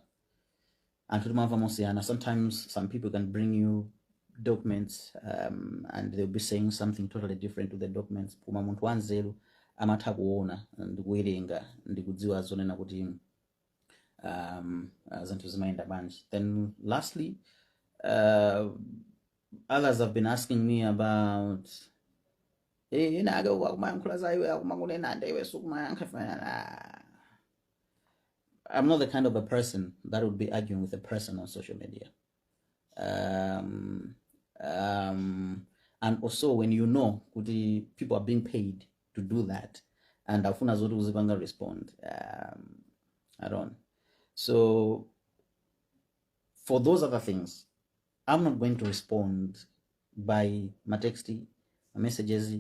sometimes some people can bring you documents and they'll be saying something totally different to the documents. Koma munthu wanzeru amatha kuona ndikuwerenga ndikudziwa zonena kuti zinthu zimayenda bwanji. Then lastly, others have been asking me about inake ukumayankhula zayiwe akumakunena iwe sukumayankha. I'm not the kind of a person that would be arguing with a person on social media. And also when you know people are being paid to do that, and afuna zoti uzipanga respond, I don't. So for those other things, I'm not going to respond by matexti, messages,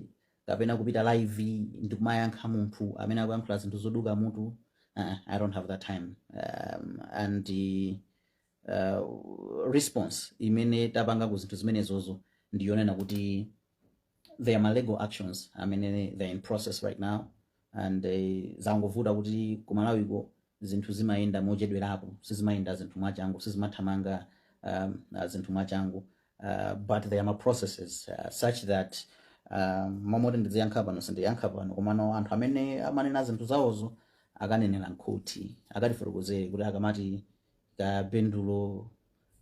kapena kupita live ndikumayankha munthu amene akuyankhula zinthu zoduka munthu. I don't have that time. And the response imene tapanga kuzinthu zimene zozo ndiyonena kuti there are my legal actions. I mean, they're in process right now, and zangovuta kuti kumalawiko zinthu zimayenda mochedwerapo, sizimayenda zinthu mwachangu, sizimathamanga zinthu mwachangu, but there are my processes such that momoti ndiziyankha pano sindiyankha pano, komano anthu amene amanena zinthu zawozo akanenera nkoti akatifotokozere kuti akamati ka Bendulo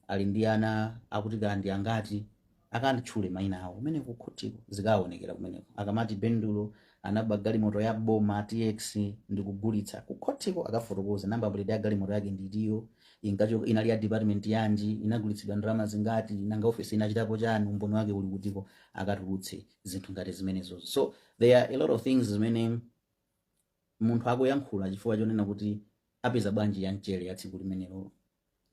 ali ndi ana akuti kandi angati akanditchule mayina awo kumene kukhotiko zikaonekera kumeneko. Akamati Bendulo anaba galimoto ya boma TX ndikugulitsa kukhotiko akafotokoza namba plate ya galimoto yake ndiyo ingacho inali ya department yanji, inagulitsidwa ndalama zingati, nanga office inachitapo chani, umboni wake uli kutiko akatulutse zinthu ngati zimenezo. So there are a lot of things zimene munthu akuyankhula chifukwa chonena kuti apeza bwanji ya mchere ya tsiku limenelo.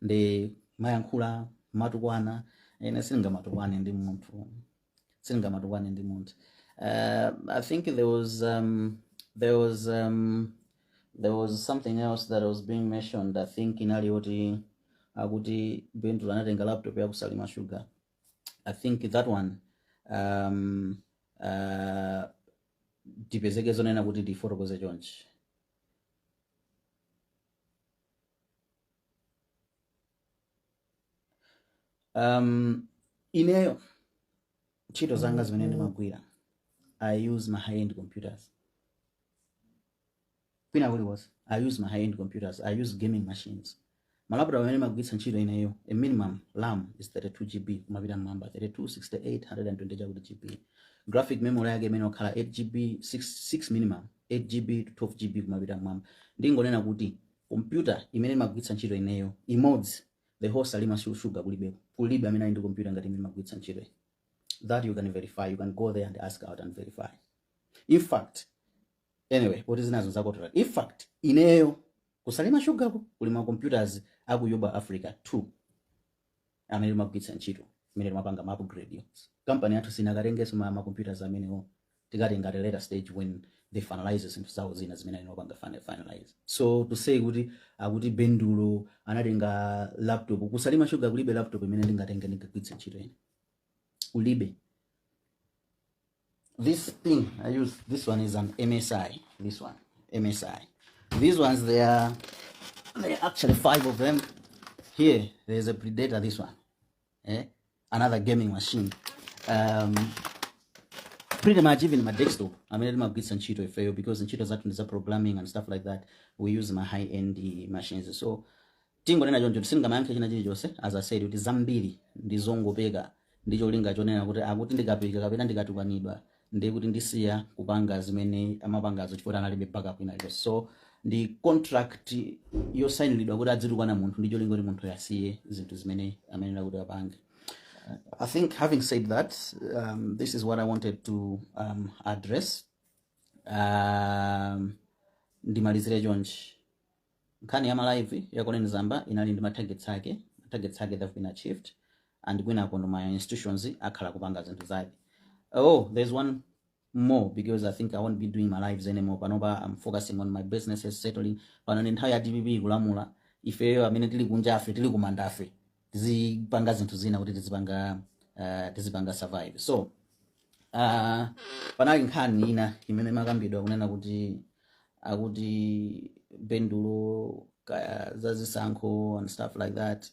Nde mayankhula matukwana ene singamatukwane ndi munthu. I think there was something else that was being mentioned. I think inali oti akuti Bendulo anatenga laptop ya Salima Sugar. I think that one tipezeke zonena kuti ndifotokoze chonchi. Ineyo ntchito zanga zimene ndimagwira, I use my high-end computers. I use my high-end computers. I use gaming machines. Malaptop amene magwitsa ntchito ineyo, a minimum RAM is 32 GB kumapita mmamba, 32, 68, 120 GB. Graphic memory yake imene okhala 8 GB, 6 minimum, 8 GB to 12 GB kumapita mmamba. Ndingonena kuti computer imene magwitsa ntchito ineyo emodes the whole Salima Sugar kulibe amene ali ndi computer ngati imene magwitsa ntchito. That you can verify. You can go there and ask out and verify. In fact, anyway, what is nazo zako? In fact, ineyo ku Salima Sugar kuli ma computers aku Yayamba Africa 2 amene magwitsa ntchito imene mapanga ma upgrade. Company yathu sinakatengeso ma computers amene tikatenga at a later stage when they finalize zinthu zawo zina zimene inopanga finalize. So to say kuti akuti Bendulo anatenga laptop ku Salima Sugar kulibe laptop imene ndingatenge ndingagwitsa ntchito ine. Ulibe. This thing I use, this one is an MSI. This one, MSI. These ones, they are actually 5 of them. Here, there's a Predator. This one, another gaming machine. Pretty much even my desktop. I mean, my bits and Cheeto fail because in Cheeto's actually is programming and stuff like that. We use my high-end machines. So, tingo nena jonjo singa manke china jose, as I said, it is zambiri ndizongo pega ndicho linga chonena kuti akuti ndikapika kapena ndikatukanidwa ndikuti ndisiya kupanga zimene amapangazo chifukwa analibe backup inaliyo. So ndi contract yosainidwa kuti adzitukwana munthu ndicho lingo kuti munthu yasiye zinthu zimene amenera kuti apange. I think having said that, this is what I wanted to address. Ndimalizire chonchi. nkhani ya malive yakoneni zamba inali ndi targets ake they've been achieved, and kwinako ndo my institutions akhala kupanga zinthu zake. Oh, there's one more, because I think I won't be doing my lives anymore. Panopa I'm focusing on my businesses, settling pano ni nthawi ya DPP kulamula ifeyo amene tili kunja afe tili kumanda afe tizipanga zinthu zina kuti tizipanga survive. So panali nkhani ina imene makambidwa kunena kuti akuti Bendulo kaya zazisankho and stuff like that.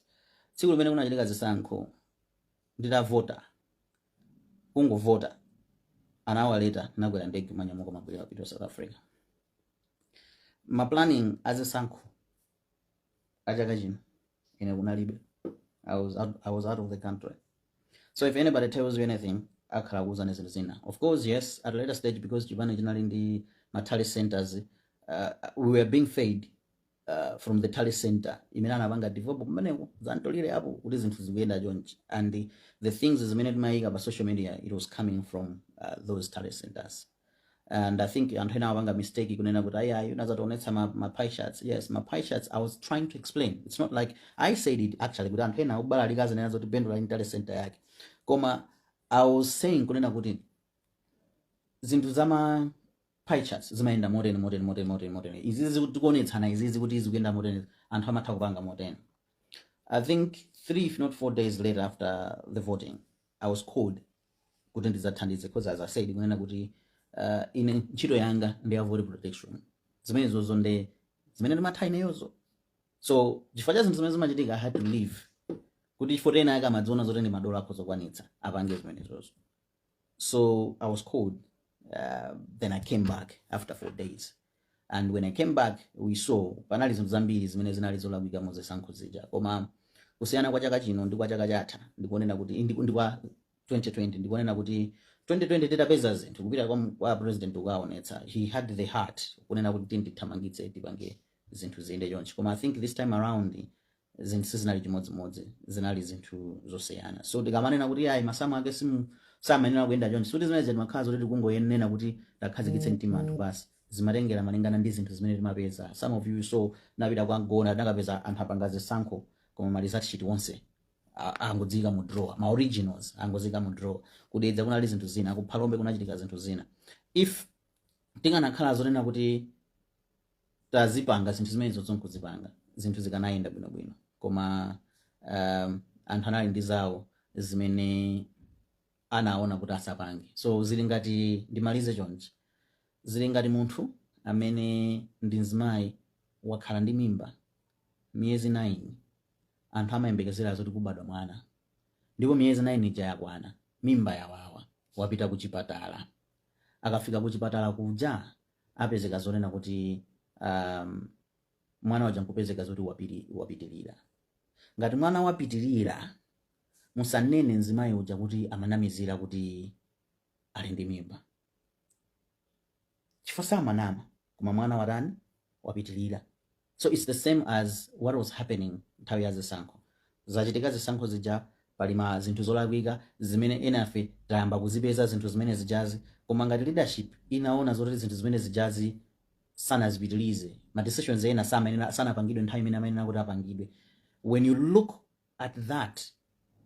Tsiku limene kunachitika zisankho nditavota kungovota, an hour later nakwera ndege manyamuka mabwera kupita South Africa. Ma planning azisankho achaka chino ine kunalibe. I was out of the country. So if anybody tells you anything, akhala kuuza nezinthu zina. Of course, yes, at a later stage, because chipano chinali ndi ma tally centers, we were being fed from the tally center imene anapanga develop kumeneko zantolire apo kuti zinthu zikuyenda chonchi, and the things zimene timayika pa social media, it was coming from those tally centers. And I think anthu ena apanga mistake kunena kuti ayi unazatoonetsa ma pie charts. Yes, my pie charts, I was trying to explain. It's not like I said it actually, kuti anthu ena ubalalikazi nena zoti Bendulo ali tally center yake. Koma I was saying kunena kuti zinthu zama pie charts zimayenda modern. Izizi tikuonetsana izizi kuti izikuyenda modern, anthu amatha kupanga modern. I think 3 if not 4 days later after the voting, I was called kuti ndizathandize, because as I said kunena kuti ine ntchito yanga ndi ya voter protection, zimene zozo ndi zimene ndimatha ineyozo. So chifukwa cha zinthu zimene zimachitika, I had to leave kuti chifukwa ena yake amadziona zoti ndi madola akhoza kukwanitsa apange zimene zozo. So I was called. Then I came back after 4 days, and when I came back we saw panali zinthu zambiri zimene zinali zolakwika mu zisankho zija. Koma kusiyana kwa chaka chino ndi kwa chaka chatha ndikunena kuti ndi kwa 2020 ndikunena kuti 2020 tidapeza zinthu kupita kwa president ukaonetsa he had the heart kunena kuti ndithamangitse tipange zinthu ziyende chonchi. Koma I think this time around zinthu sizinali chimodzimodzi, zinali zinthu zosiyana. So tikamanena kuti ayi masamu ake samenena kuyenda chonchi, suti zimene zimakhala zoti tikungoyenera kuti takhazikitse mtima anthu basi, zimatengera malingana ndi zinthu zimene timapeza. Some of you so napita kwa gona nakapeza anthu apanga zisankho koma ma result sheet wonse angodzika mu draw, ma originals angodzika mu draw, kudedza kunali zinthu zina, kuphalombe kunachitika zinthu zina. If tinganakhala zonena kuti tazipanga zinthu zimene zonkuzipanga, zinthu zikanayenda bwinobwino. Koma anthu anali ndi zawo zimene anaona kuti asapange. So zili ngati ndimalize chonchi, zili ngati munthu amene ndi mzimayi wakhala ndi mimba miyezi 9, anthu amayembekezera zoti kubadwa mwana, ndipo miyezi 9 ija yakwana, mimba yawawa, wapita ku chipatala. Akafika ku chipatala kuja apezeka zonena kuti mwana waja nkupezeka zoti wapitirira. Ngati mwana wapitirira, musanene mzimayi uja kuti amanamizira kuti ali ndi mimba, chifukwa samanama, koma mwana watani wapitirira. So it's the same as what was happening nthawi ya zisankho. Zachitika zisankho zija, palima zinthu zolakwika zimene enafe tayamba kuzipeza zinthu zimene zijazi, koma ngati leadership inaona zoti zinthu zimene zijazi sanazipitilize, ma decisions ena sanapangidwe nthawi imene amenena kuti apangidwe. When you look at that,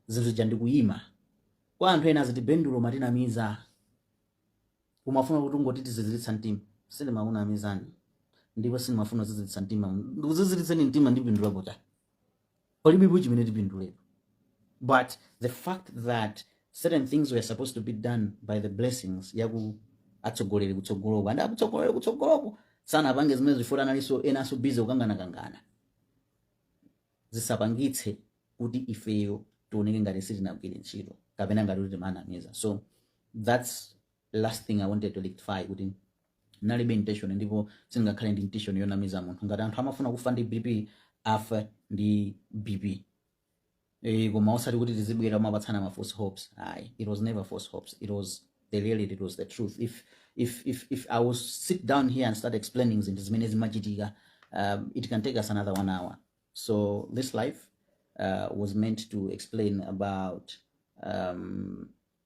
zinthu zija ndikuyima kwa anthu ena ziti Bendulo matinamiza, umafuna kuti ungotiti zizilitsa mtima. Sindimakunamizani, ndipo sinimafuna zizilitsa mtima. Ndikuzizilitseni mtima ndi Bendulo kuti palibe buchi mene tipindulepo. But the fact that certain things were supposed to be done by the blessings yaku atsogoleri kutsogoloko, and akutsogoleri kutsogoloko sana apange zimene zifuna naliso enaso busy kangana zisapangitse kuti ifeyo tioneke ngati sitinagwire ntchito kapena ngati kuti timanamiza. So that's last thing I wanted to rectify, kuti nalibe intention ndipo singakhale ndi intention yonamiza munthu. Ngati anthu amafuna kufa ndi BP afa ndi BP, koma osati kuti tizibwera umapatsana ma false hopes. It was never false hopes, it was the reality, it was the truth. If I was sit down here and start explaining zinthu zimene zimachitika, it can take us another 1 hour. So this life was meant to explain about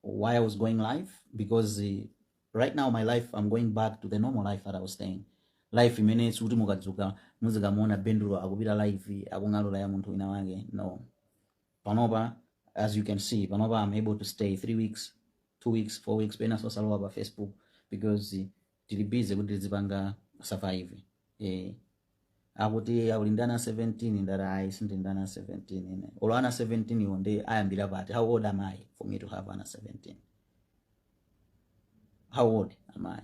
why I was going live, because right now my life, I'm going back to the normal life that I was staying. life imene suti mukadzuka muzikamuona Bendulo akupita live akung'alula ya munthu wina wake. No, panopa as you can see, panopa I'm able to stay 3 weeks, 2 weeks, 4 weeks pena sosalowa pa Facebook because tili busy kuti tizipanga survive. Akuti akulindana 17 ndati ayi sindindana 17 ine. Olo ana 17 iwo ndi ayambira pati. How old am I for me to have ana 17? How old am I?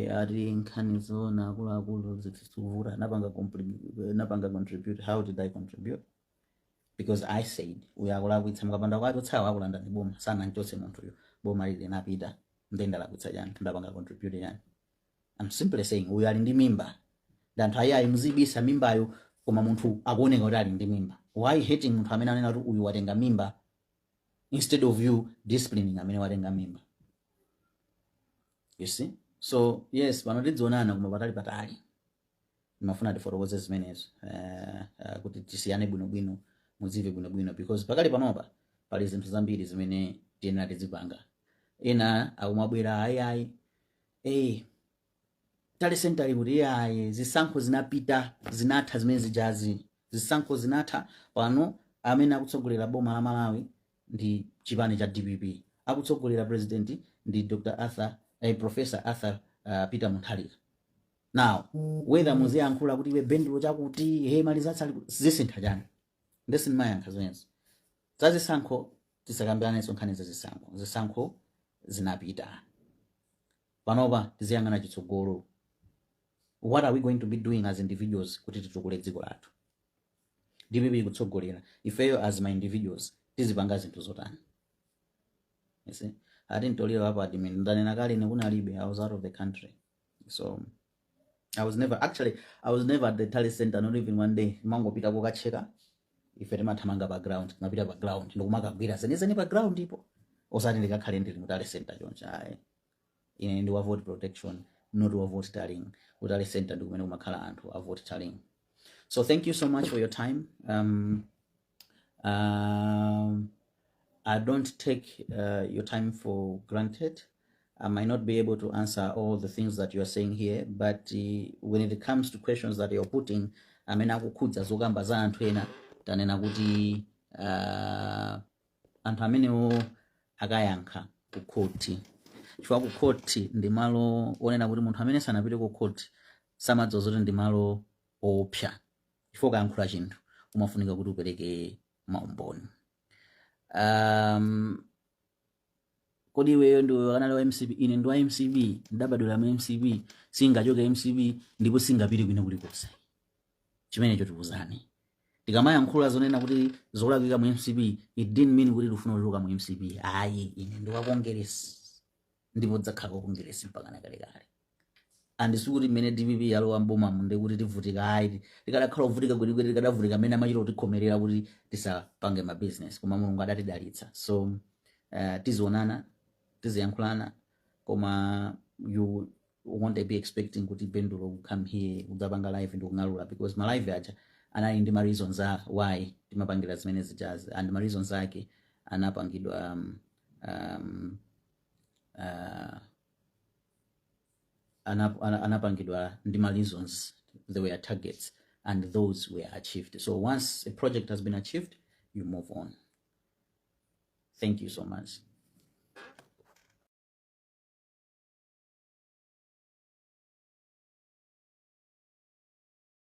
Ati nkhani zona akuluakulu zikuvura napanga contribute. How did I contribute? Because I said uyakulakwitsa mukapanda kwati utsawa akulanda ndi boma sana nchose munthuyo boma lili napita ndendalakwitsa chani ndapanga contribute yani. I'm simply saying uyu ali ndi mimba ndanthu ayayi muzibisa mimbayo koma munthu akuoneka kuti ali ndi mimba. Why hating munthu amene anena kuti uyu watenga mimba instead of you disciplining amene watenga mimba? You see? So yes, pano tidzionana koma patali ndimafuna tifotokoze zimenezo kuti tisiyane bwinobwino muzive bwinobwino because pakali panopa pali zinthu zambiri zimene tiyenera tizipanga. Ena akumabwera ayayi tali sentali kuti ayi zisankho zinapita zinatha zimene zijazi zisankho zinatha. Pano amene akutsogolera boma la Malawi ndi chipani cha DPP, akutsogolera president ndi Professor Arthur Peter Mutharika. Now whether muziyankhula kuti iwe Bendulo chakuti malizatsali zisintha chani ndesi mayankha zonse zazisankho tisakambiranaso nkhani zisankho zinapita. Panopa tiziyang'ana chitsogolo. What are we going to be doing as individuals kuti titukule dziko lathu? DPP kutsogolera ifeyo as my individuals tizipanga zinthu zotani? You see, I didn't tell you about admin ndanena kale nekunalibe. I was out of the country, so I was never at the talent center, not even one day. Mangopita kokacheka ife timathamanga background mapita background ndikumakagwira zenizeni background ipo osati ndikakhale ndili mu talent center choncho. Ayi ine ndi wa vote protection, not wa vote tallying. Ku talent center ndikumene kumakhala anthu a vote tallying. So thank you so much for your time. I don't take your time for granted. I might not be able to answer all the things that you are saying here, but when it comes to questions that you're putting, amene akukhudza zokamba za anthu ena tanena kuti anthu amenewo akayankha ku khoti. Chifukwa ku khoti ndi malo onena kuti munthu amene sanapite ku khoti samadzoza kuti ndi malo opsa. Chifukwa kayankhula chinthu umafunika kuti upereke maumboni. Kodi iweyo ndi kanali wa MCB, ine ndi wa MCB, ndabadwera mu MCB, singachoke MCB ndipo singapite kwina kulikonse. Chimenecho tikuzane. Tikamayankhula zonena kuti zolakwika mu MCB, it didn't mean kuti tifuna kuchoka mu MCB. Ayi, ine ndi wa Congress ndipo dzakhala ku Congress mpaka nakalekale. And sikuti mmene DPP yalowa mboma munde kuti tivutika ayi tikadakhala kuvutika kuti tikadavutika amene amachita kutikhomerera kuti tisapange ma business koma Mulungu adatidalitsa. So tizionana tiziyankhulana koma you won't be expecting kuti Bendulo will come here udzapanga live ndi kung'alula because ma live aja anali ndi ma reasons why timapangira zimene zijazi and ma reasons ake anapangidwa anapangidwa ndi ma reasons, there were targets and those were achieved. So once a project has been achieved, you move on. Thank you so much.